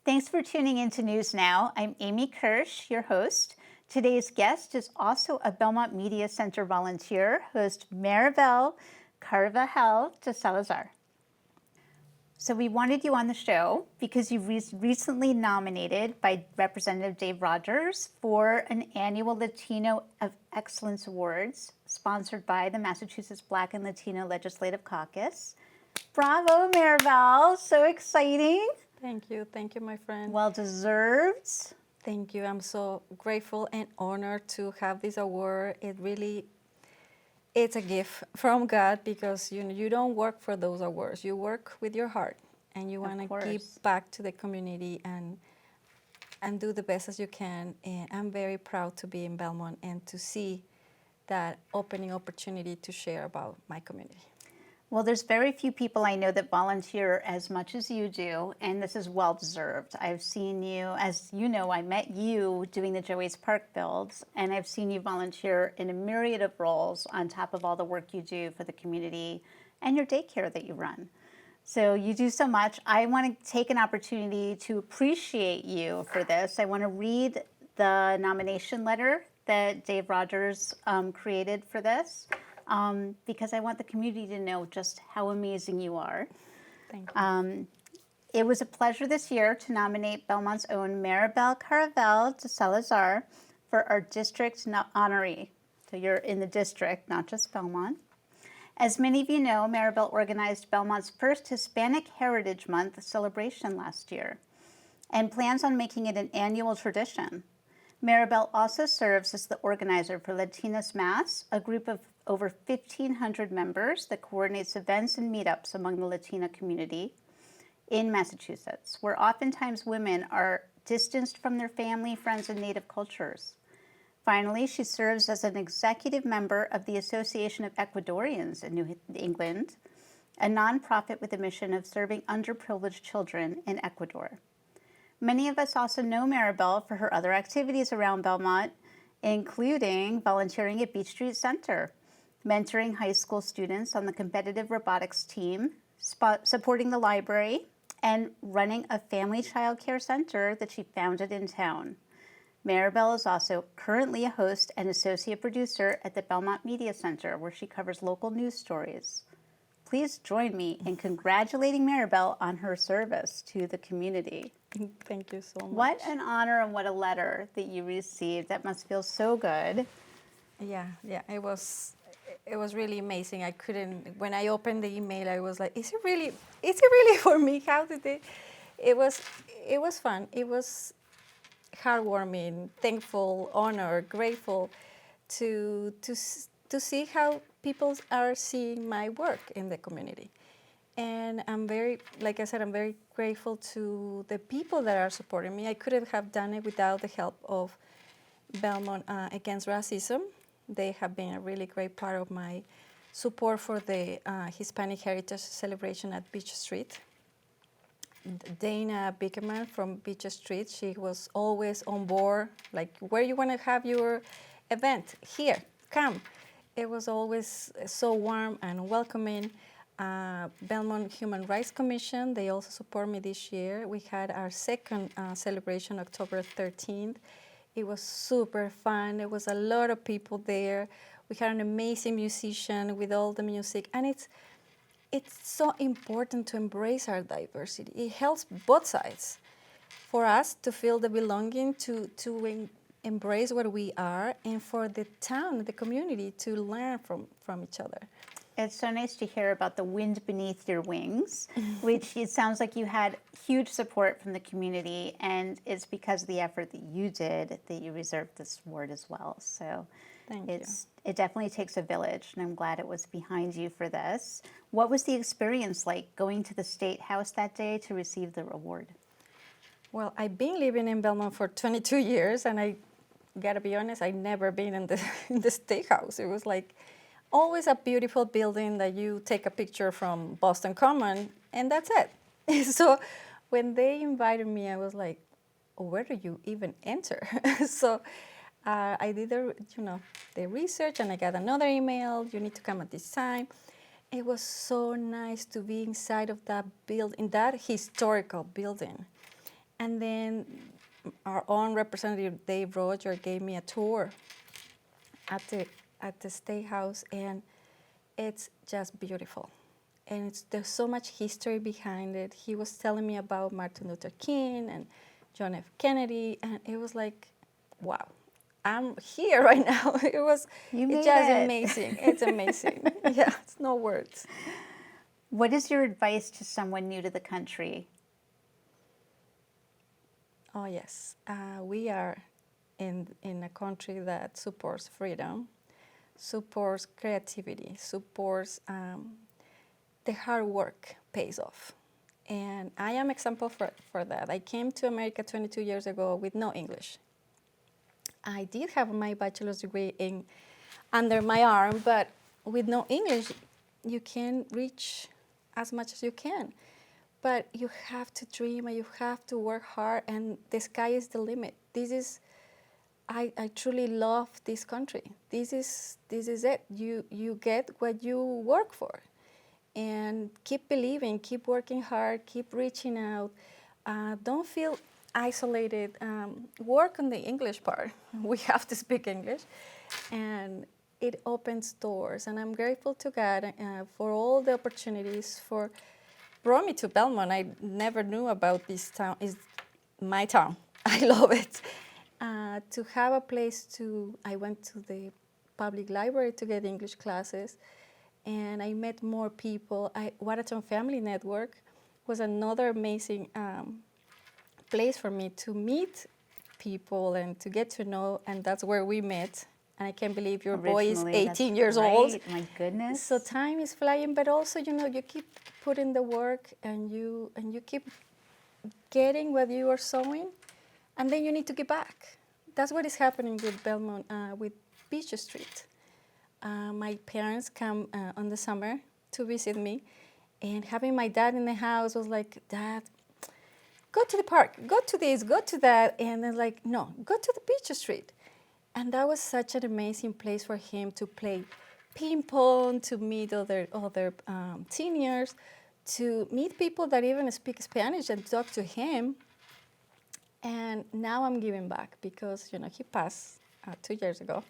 Thanks for tuning in to News Now. I'm Amy Kirsch, your host. Today's guest is also a Belmont Media Center volunteer, host Maribel Carvajal de Salazar. So we wanted you on the show because you recently nominated by Representative Dave Rogers for an annual Latino Excellence Awards sponsored by the Massachusetts Black and Latino Legislative Caucus. Bravo, Maribel. So exciting. Thank you, my friend. Well deserved. Thank you. I'm so grateful and honored to have this award. It's a gift from God because you don't work for those awards. You work with your heart, and you want to give back to the community and do the best as you can. And I'm very proud to be in Belmont and to see that opening opportunity to share about my community. Well, there's very few people I know that volunteer as much as you do, and this is well-deserved. I've seen you, as you know, I met you doing the Joey's Park builds, and I've seen you volunteer in a myriad of roles on top of all the work you do for the community and your daycare that you run. So you do so much. I want to take an opportunity to appreciate you for this. I want to read the nomination letter that Dave Rogers created for this. Because I want the community to know just how amazing you are. Thank you. It was a pleasure this year to nominate Belmont's own Maribel Carvajal de Salazar for our district honoree. So you're in the district, not just Belmont. As many of you know, Maribel organized Belmont's first Hispanic Heritage Month celebration last year and plans on making it an annual tradition. Maribel also serves as the organizer for Latinos Mass, a group of over 1,500 members that coordinates events and meetups among the Latino community in Massachusetts, where oftentimes women are distanced from their family, friends, and native cultures. Finally, she serves as an executive member of the Association of Ecuadorians in New England, a nonprofit with a mission of serving underprivileged children in Ecuador. Many of us also know Maribel for her other activities around Belmont, including volunteering at Beach Street Center, mentoring high school students on the competitive robotics team, supporting the library, and running a family child care center that she founded in town. Maribel is also currently a host and associate producer at the Belmont Media Center, where she covers local news stories. Please join me in congratulating Maribel on her service to the community. Thank you so much. What an honor and what a letter that you received. That must feel so good. Yeah, it was really amazing. When I opened the email, I was like, is it really for me? How did it was fun. It was heartwarming, thankful, honored, grateful to see how people are seeing my work in the community. And I'm very grateful to the people that are supporting me. I couldn't have done it without the help of Belmont Against Racism. They have been a really great part of my support for the Hispanic Heritage Celebration at Beach Street. Dana Bickerman from Beach Street, she was always on board, like, where you want to have your event? Here, come. It was always so warm and welcoming. Belmont Human Rights Commission, they also support me this year. We had our second celebration, October 13th. It was super fun. There was a lot of people there. We had an amazing musician with all the music. And it's so important to embrace our diversity. It helps both sides. For us to feel the belonging, to embrace what we are, and for the town, the community, to learn from each other. It's so nice to hear about the wind beneath your wings, which it sounds like you had huge support from the community, and it's because of the effort that you did that you reserved this award as well. So it definitely takes a village, and I'm glad it was behind you for this. What was the experience like going to the State House that day to receive the award? Well, I've been living in Belmont for 22 years, and I gotta be honest, I've never been in the State House. It was like always a beautiful building that you take a picture from Boston Common, and that's it. So when they invited me, I was like, oh, where do you even enter? So I did the research, and I got another email, you need to come at this time. It was so nice to be inside of that building, that historical building. And then our own representative, Dave Roger, gave me a tour at the State House, and it's just beautiful. And there's so much history behind it. He was telling me about Martin Luther King and John F. Kennedy, and it was like, wow, I'm here right now. It's made just it. amazing. It's amazing. Yeah, it's no words. What is your advice to someone new to the country? Oh yes, we are in a country that supports freedom, supports creativity, supports the hard work pays off. And I am example for that. I came to America 22 years ago with no English. I did have my bachelor's degree under my arm, but with no English, you can reach as much as you can. But you have to dream and you have to work hard, and the sky is the limit. I truly love this country. This is it. You get what you work for. And keep believing, keep working hard, keep reaching out. Don't feel isolated. Work on the English part. We have to speak English. And it opens doors. And I'm grateful to God for all the opportunities, brought me to Belmont. I never knew about this town. It's my town. I love it. To have a place I went to the public library to get English classes, and I met more people. Watertown Family Network was another amazing place for me to meet people and to get to know, and that's where we met. And I can't believe your boy is Originally, 18 that's years right. old. My goodness. So time is flying, but also, you keep putting the work, and you keep getting what you are sowing, and then you need to give back. That's what is happening with Belmont, with Beach Street. My parents come on the summer to visit me, and having my dad in the house was like, Dad, go to the park, go to this, go to that. And then like, no, go to the Beach Street. And that was such an amazing place for him to play ping pong, to meet other seniors, to meet people that even speak Spanish and talk to him. And now I'm giving back because, he passed 2 years ago.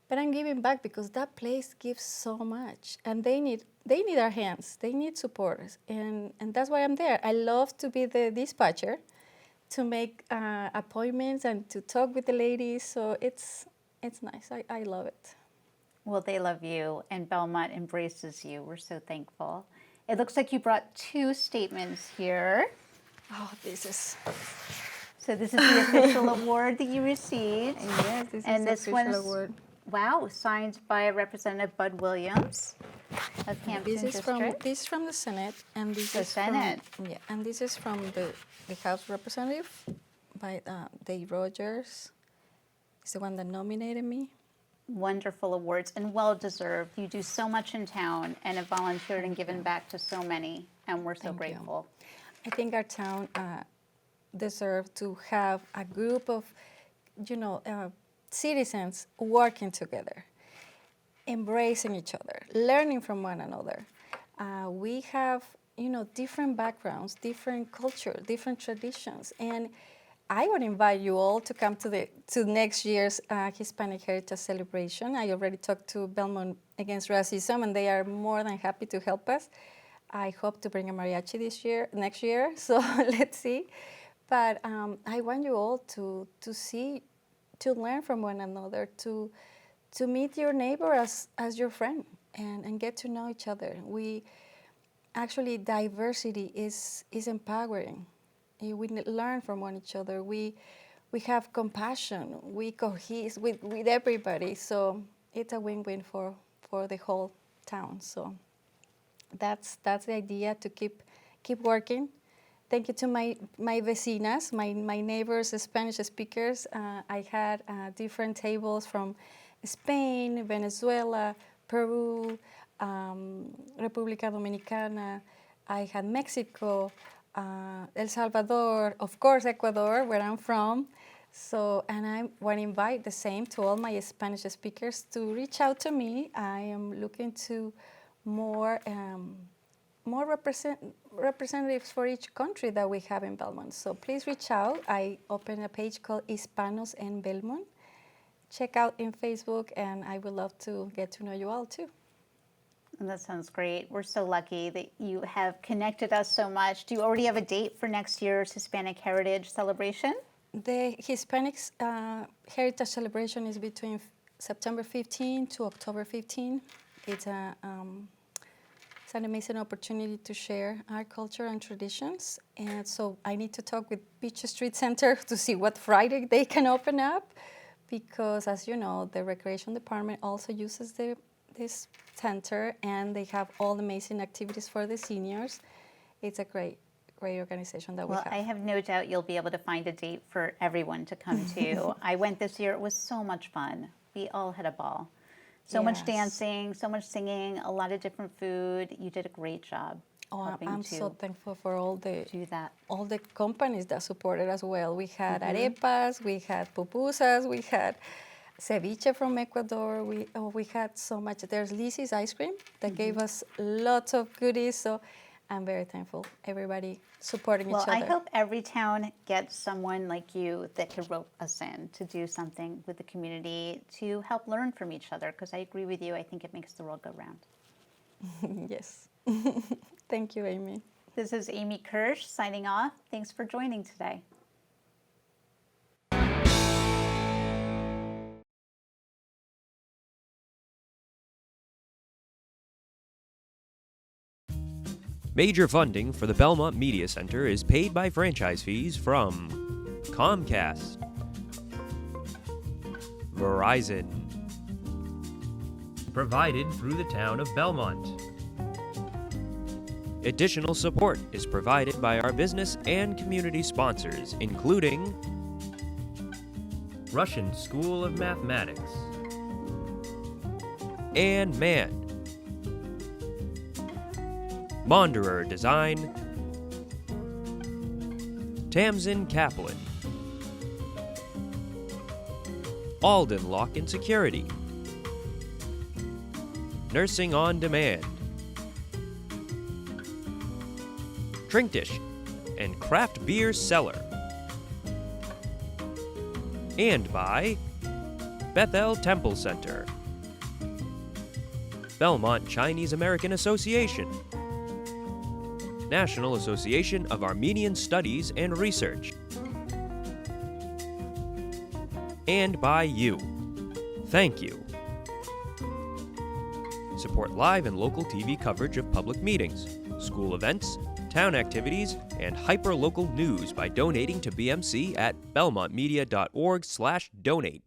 But I'm giving back because that place gives so much, and they need our hands. They need supporters, and that's why I'm there. I love to be the dispatcher, to make appointments and to talk with the ladies. So it's nice. I love it. Well, they love you, and Belmont embraces you. We're so thankful. It looks like you brought 2 statements here. Oh, this is the official award that you received. yes, this And is this the official one's award. Wow, signed by Representative Bud Williams of Hampton This is District. from the Senate, and this The is Senate. and this is from the House Representative by Dave Rogers. He's the one that nominated me. Wonderful awards, and well-deserved. You do so much in town and have volunteered and given back to so many, and we're so Thank you. grateful. I think our town deserves to have a group of, citizens working together, embracing each other, learning from one another. We have, different backgrounds, different culture, different traditions, and I would invite you all to come to next year's Hispanic Heritage Celebration. I already talked to Belmont Against Racism, and they are more than happy to help us. I hope to bring a mariachi next year, so let's see. But I want you all to learn from one another, to meet your neighbor as your friend, and get to know each other. Actually, diversity is empowering. We learn from one each other. We have compassion. We cohese with everybody. So it's a win-win for the whole town. So that's the idea, to keep working. Thank you to my vecinas, my neighbors, Spanish speakers. I had different tables from Spain, Venezuela, Peru, República Dominicana. I had Mexico, El Salvador, of course, Ecuador, where I'm from. So, and I want to invite the same to all my Spanish speakers to reach out to me. I am looking to more more representatives for each country that we have in Belmont. So please reach out. I opened a page called Hispanos en Belmont. Check out in Facebook, and I would love to get to know you all too. And that sounds great. We're so lucky that you have connected us so much. Do you already have a date for next year's Hispanic Heritage Celebration? The Hispanics Heritage Celebration is between September 15 to October 15. It's an amazing opportunity to share our culture and traditions. And so I need to talk with Beach Street Center to see what Friday they can open up, because as you know, the Recreation Department also uses this center, and they have all the amazing activities for the seniors. It's a great organization that we have. Well, I have no doubt you'll be able to find a date for everyone to come to. I went this year. It was so much fun. We all had a ball. So much dancing, so much singing, a lot of different food. You did a great job. I'm so thankful for all the companies that supported as well. We had arepas, we had pupusas, we had ceviche from Ecuador. We had so much. There's Lizzie's ice cream that gave us lots of goodies. So I'm very thankful. Everybody supporting each other. Well, I hope every town gets someone like you that could rope us in to do something with the community to help learn from each other, because I agree with you. I think it makes the world go round. Yes. Thank you, Amy. This is Amy Kirsch signing off. Thanks for joining today. Major funding for the Belmont Media Center is paid by franchise fees from Comcast, Verizon, provided through the town of Belmont. Additional support is provided by our business and community sponsors, including Russian School of Mathematics and MAN, Monderer Design, Tamsin Kaplan, Alden Lock and Security, Nursing on Demand, Trinkdish and Craft Beer Cellar, and by Bethel Temple Center, Belmont Chinese American Association, National Association of Armenian Studies and Research, and by you. Thank you. Support live and local TV coverage of public meetings, school events, town activities, and hyper-local news by donating to BMC at belmontmedia.org/donate.